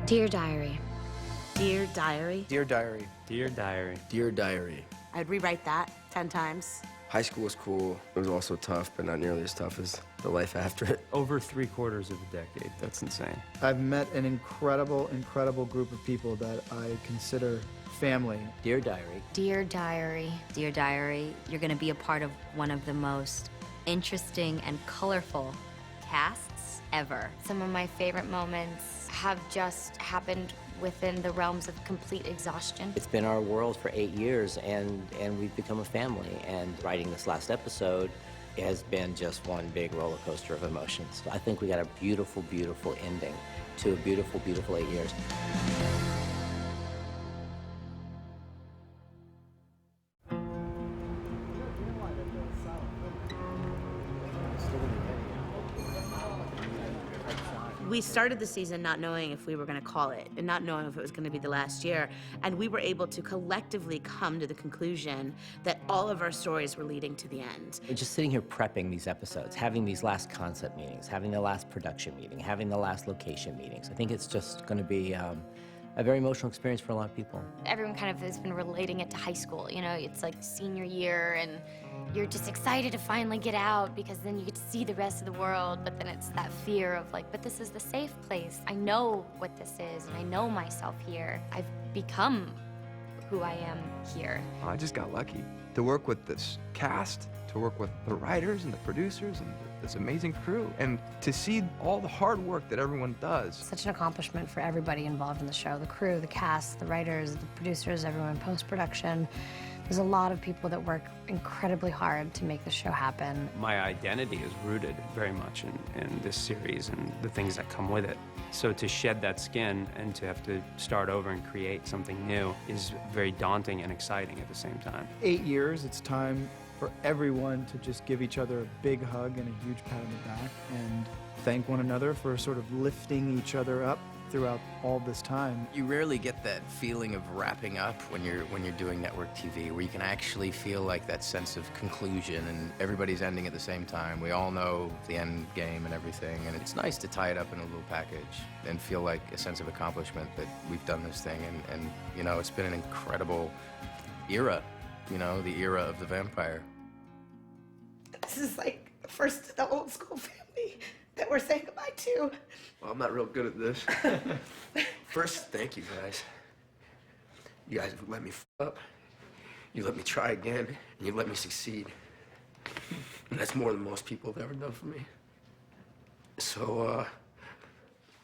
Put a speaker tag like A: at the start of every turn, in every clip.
A: Dear Diary.
B: Dear Diary.
C: Dear Diary.
D: Dear Diary.
E: Dear Diary.
B: I'd rewrite that 10 times.
E: High school was cool. It was also tough, but not nearly as tough as the life after it.
D: Over 3/4 of a decade. That's insane.
C: I've met an incredible, incredible group of people that I consider family.
F: Dear Diary.
A: Dear Diary.
G: Dear Diary, you're going to be a part of one of the most interesting and colorful casts ever.
A: Some of my favorite moments have just happened within the realms of complete exhaustion.
F: It's been our world for 8 years, and we've become a family. And writing this last episode has been just one big roller coaster of emotions. I think we got a beautiful, beautiful ending to a beautiful, beautiful 8 years.
B: We started the season not knowing if we were going to call it and not knowing if it was going to be the last year. And we were able to collectively come to the conclusion that all of our stories were leading to the end.
F: We're just sitting here prepping these episodes, having these last concept meetings, having the last production meeting, having the last location meetings. I think it's just going to be a very emotional experience for a lot of people.
A: Everyone kind of has been relating it to high school. You know, it's like senior year and you're just excited to finally get out because then you get to see the rest of the world, but then it's that fear of like, but this is the safe place. I know what this is and I know myself here. I've become who I am here.
H: I just got lucky to work with this cast, to work with the writers and the producers and this amazing crew, and to see all the hard work that everyone does.
I: Such an accomplishment for everybody involved in the show, the crew, the cast, the writers, the producers, everyone in post-production. There's a lot of people that work incredibly hard to make the show happen.
D: My identity is rooted very much in this series and the things that come with it. So to shed that skin and to have to start over and create something new is very daunting and exciting at the same time.
C: 8 years, it's time for everyone to just give each other a big hug and a huge pat on the back and thank one another for sort of lifting each other up throughout all this time.
E: You rarely get that feeling of wrapping up when you're doing network TV, where you can actually feel like that sense of conclusion and everybody's ending at the same time. We all know the end game and everything, and it's nice to tie it up in a little package and feel like a sense of accomplishment that we've done this thing. And you know, it's been an incredible era, you know, the era of the vampire.
B: This is like the first of the old school family that we're saying goodbye to.
E: Well, I'm not real good at this. First, thank you guys. You guys have let me f up. You let me try again, and you let me succeed. And that's more than most people have ever done for me. So,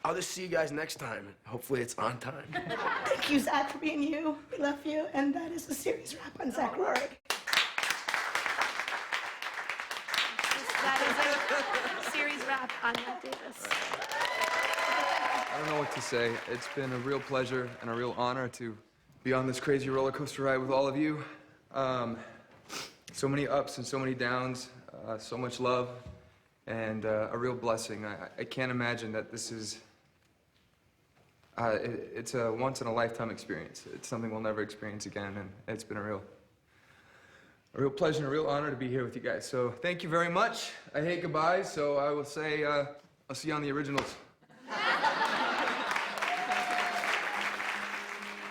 E: I'll just see you guys next time. Hopefully it's on time.
B: Thank you, Zach, for being you. We love you. And that is a series wrap on Zach Rohrig. That is a series wrap on Matt Davis.
H: I don't know what to say. It's been a real pleasure and a real honor to be on this crazy roller coaster ride with all of you. So many ups and so many downs, so much love, and a real blessing. I can't imagine that this is, it's a once-in-a-lifetime experience. It's something we'll never experience again, and it's been a real pleasure and a real honor to be here with you guys. So thank you very much. I hate goodbyes, so I will say I'll see you on the originals.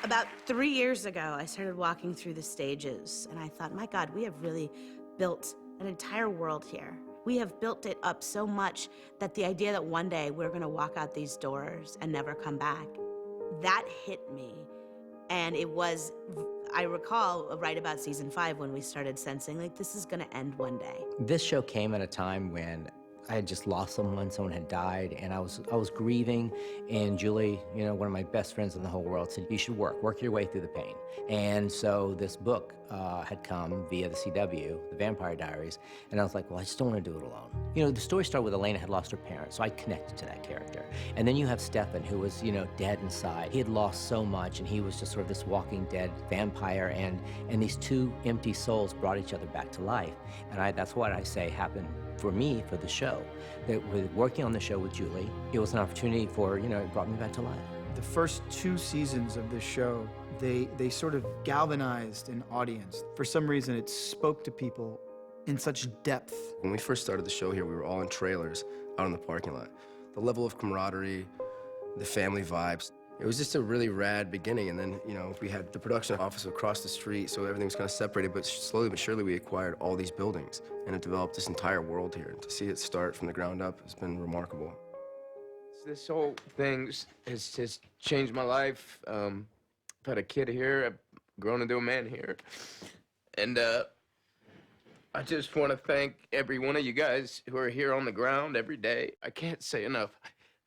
B: About 3 years ago, I started walking through the stages, and I thought, my God, we have really built an entire world here. We have built it up so much that the idea that one day we're gonna walk out these doors and never come back, that hit me. And it was, I recall right about season 5 when we started sensing like this is gonna end one day.
F: This show came at a time when I had just lost someone had died, and I was grieving, and Julie, you know, one of my best friends in the whole world, said, you should work your way through the pain. And so this book had come via the CW, The Vampire Diaries, and I was like, well, I just don't want to do it alone. You know, the story started with Elena had lost her parents, so I connected to that character. And then you have Stefan, who was, you know, dead inside. He had lost so much, and he was just sort of this walking dead vampire, and these two empty souls brought each other back to life. And that's what I say happened for me, for the show. That with working on the show with Julie, it was an opportunity for, you know, it brought me back to life.
C: The first 2 seasons of this show, they sort of galvanized an audience. For some reason, it spoke to people in such depth.
E: When we first started the show here, we were all in trailers out in the parking lot. The level of camaraderie, the family vibes,
J: It was just a really rad beginning, and then, you know, we had the production office across the street, so everything was kind of separated, but slowly but surely we acquired all these buildings, and it developed this entire world here. To see it start from the ground up has been remarkable.
E: This whole thing has just changed my life. I've had a kid here, I've grown into a man here, and I just want to thank every one of you guys who are here on the ground every day. I can't say enough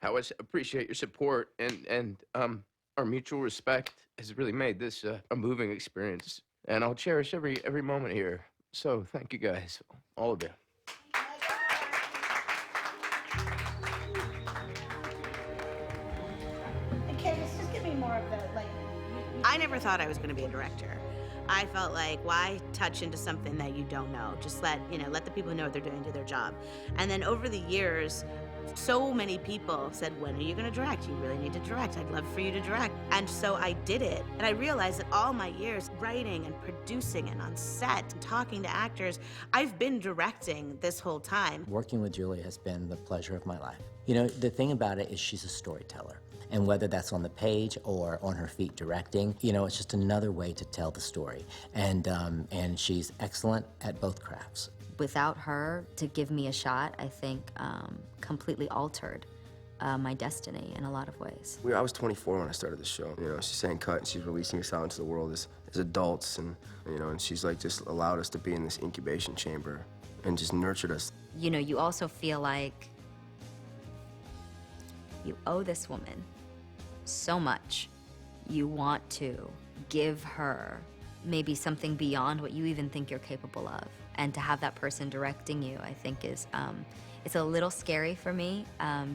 E: how I appreciate your support, and our mutual respect has really made this a moving experience. And I'll cherish every moment here. So thank you guys, all of you.
B: And Candace, just give me more of the, like, I never thought I was going to be a director. I felt like, why touch into something that you don't know? Just let the people who know what they're doing do their job. And then over the years, so many people said, when are you going to direct? You really need to direct. I'd love for you to direct. And so I did it. And I realized that all my years writing and producing and on set and talking to actors, I've been directing this whole time.
F: Working with Julie has been the pleasure of my life. You know, the thing about it is she's a storyteller. And whether that's on the page or on her feet directing, you know, it's just another way to tell the story. And she's excellent at both crafts.
G: Without her to give me a shot, I think completely altered my destiny in a lot of ways.
J: I was 24 when I started the show. You know, she's saying cut, and she's releasing us out into the world as adults, and, you know, and she's like just allowed us to be in this incubation chamber and just nurtured us.
G: You know, you also feel like you owe this woman so much. You want to give her maybe something beyond what you even think you're capable of. And to have that person directing you, I think is, it's a little scary for me,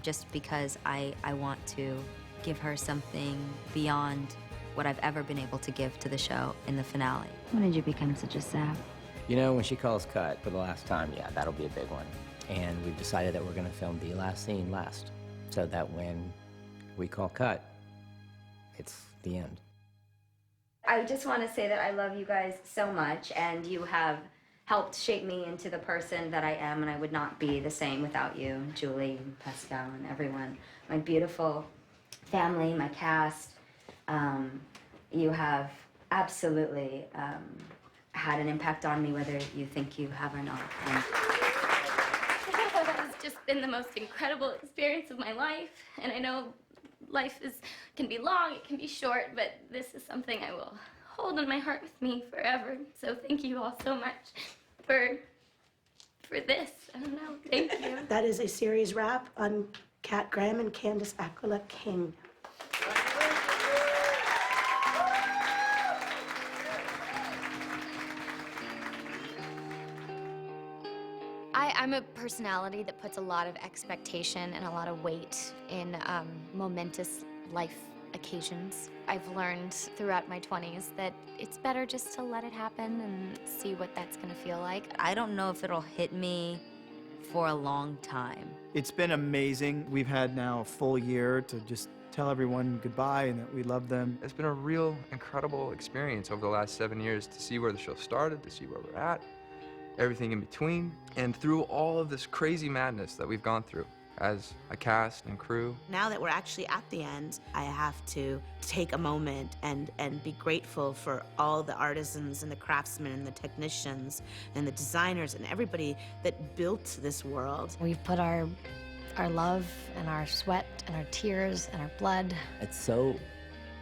G: just because I want to give her something beyond what I've ever been able to give to the show in the finale. When did you become such a sap?
F: You know, when she calls cut for the last time, yeah, that'll be a big one. And we've decided that we're gonna film the last scene last, so that when we call cut, it's the end.
G: I just want to say that I love you guys so much, and you have helped shape me into the person that I am, and I would not be the same without you, Julie, and Pascal, and everyone. My beautiful family, my cast. You have absolutely had an impact on me, whether you think you have or not. And
A: It's just been the most incredible experience of my life, and I know life can be long, it can be short, but this is something I will hold in my heart with me forever. So thank you all so much for this. I don't know, thank you.
B: That is a series wrap on Kat Graham and Candace Aquila King.
A: I'm a personality that puts a lot of expectation and a lot of weight in momentous life occasions. I've learned throughout my 20s that it's better just to let it happen and see what that's gonna feel like.
G: I don't know if it'll hit me for a long time.
C: It's been amazing. We've had now a full year to just tell everyone goodbye and that we love them.
H: It's been a real incredible experience over the last 7 years to see where the show started, to see where we're at, everything in between, and through all of this crazy madness that we've gone through as a cast and crew.
B: Now that we're actually at the end, I have to take a moment and be grateful for all the artisans and the craftsmen and the technicians and the designers and everybody that built this world.
I: We've put our love and our sweat and our tears and our blood.
F: It's so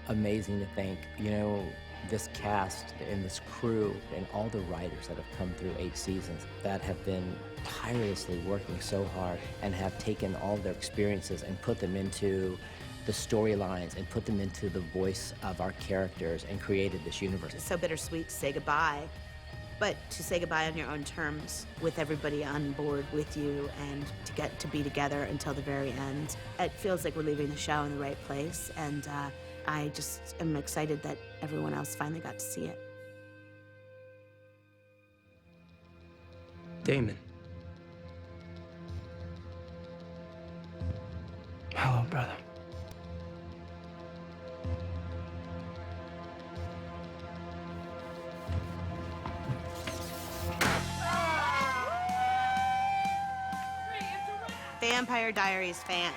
F: amazing to think, you know, this cast and this crew and all the writers that have come through 8 seasons that have been tirelessly working so hard and have taken all their experiences and put them into the storylines and put them into the voice of our characters and created this universe.
B: It's so bittersweet to say goodbye, but to say goodbye on your own terms with everybody on board with you and to get to be together until the very end. It feels like we're leaving the show in the right place, and I just am excited that everyone else finally got to see it.
J: Damon. Hello, brother.
B: Vampire Diaries fans.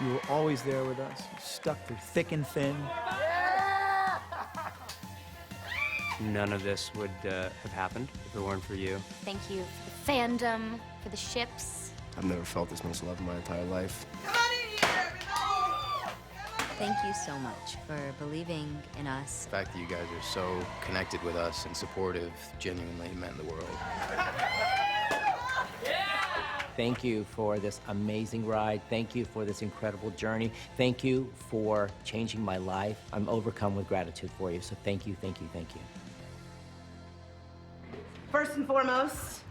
C: You were always there with us. You stuck through thick and thin.
D: None of this would have happened if it weren't for you.
A: Thank you for the fandom, for the ships.
J: I've never felt this much love in my entire life.
G: Thank you so much for believing in us.
E: The fact that you guys are so connected with us and supportive genuinely meant the world.
F: Thank you for this amazing ride. Thank you for this incredible journey. Thank you for changing my life. I'm overcome with gratitude for you, so thank you, thank you, thank you.
B: First and foremost,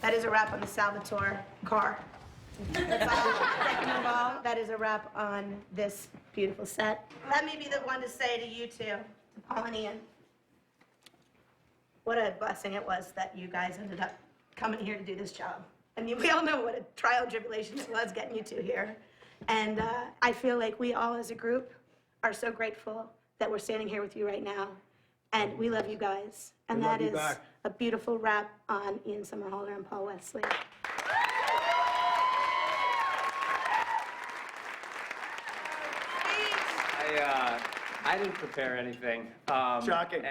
B: that is a wrap on the Salvatore car. That's all. Second of all, that is a wrap on this beautiful set. Let me be the one to say to you two, to Paul and Ian, what a blessing it was that you guys ended up coming here to do this job. I mean, we all know what a trial and tribulation it was getting you two here. And I feel like we all as a group are so grateful that we're standing here with you right now. And we love you guys. And that is a beautiful wrap on Ian Somerhalder and Paul Wesley.
D: I didn't prepare anything.
C: Shocking.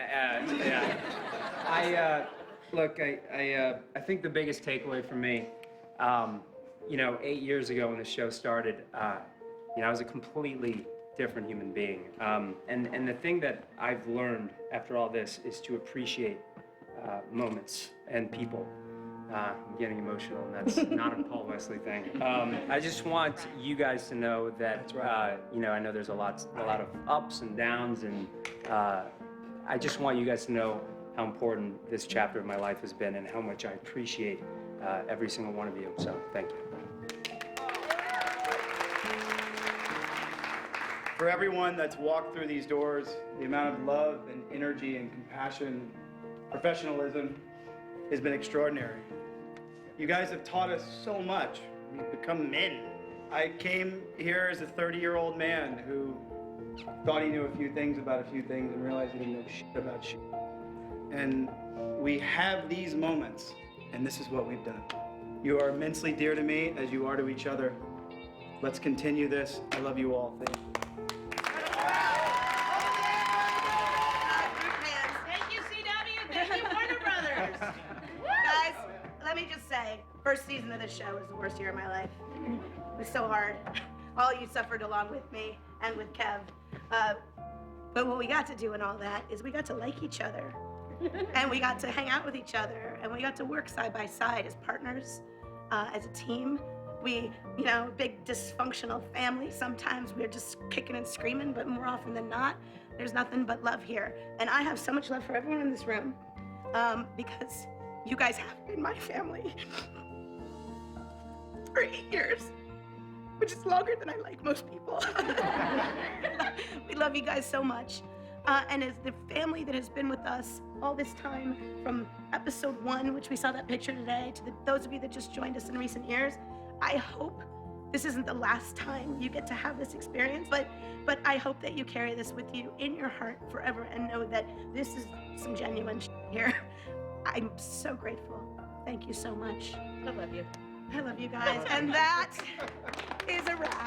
D: Yeah. Look, I think the biggest takeaway for me, 8 years ago when the show started, I was a completely different human being. And the thing that I've learned after all this is to appreciate moments and people. I'm getting emotional, and that's not a Paul Wesley thing. I just want you guys to know that, I know there's a lot of ups and downs, and I just want you guys to know how important this chapter of my life has been and how much I appreciate every single one of you. So, thank you.
C: For everyone that's walked through these doors, the amount of love and energy and compassion, professionalism has been extraordinary. You guys have taught us so much. We've become men. I came here as a 30-year-old man who thought he knew a few things about a few things and realized he didn't know shit about shit. And we have these moments, and this is what we've done. You are immensely dear to me as you are to each other. Let's continue this. I love you all. Thank you.
B: Thank you, CW. Thank you, Warner Brothers. Guys, let me just say, first season of this show was the worst year of my life. It was so hard. All you suffered along with me and with Kev. But what we got to do in all that is we got to like each other. And we got to hang out with each other. And we got to work side by side as partners, as a team. We, big dysfunctional family. Sometimes we're just kicking and screaming, but more often than not, there's nothing but love here. And I have so much love for everyone in this room because you guys have been my family for 8 years, which is longer than I like most people. We love you guys so much. And as the family that has been with us all this time, from episode 1, which we saw that picture today, to those of you that just joined us in recent years, I hope this isn't the last time you get to have this experience, but I hope that you carry this with you in your heart forever and know that this is some genuine shit here. I'm so grateful. Thank you so much.
K: I love you.
B: I love you guys. And that is a wrap.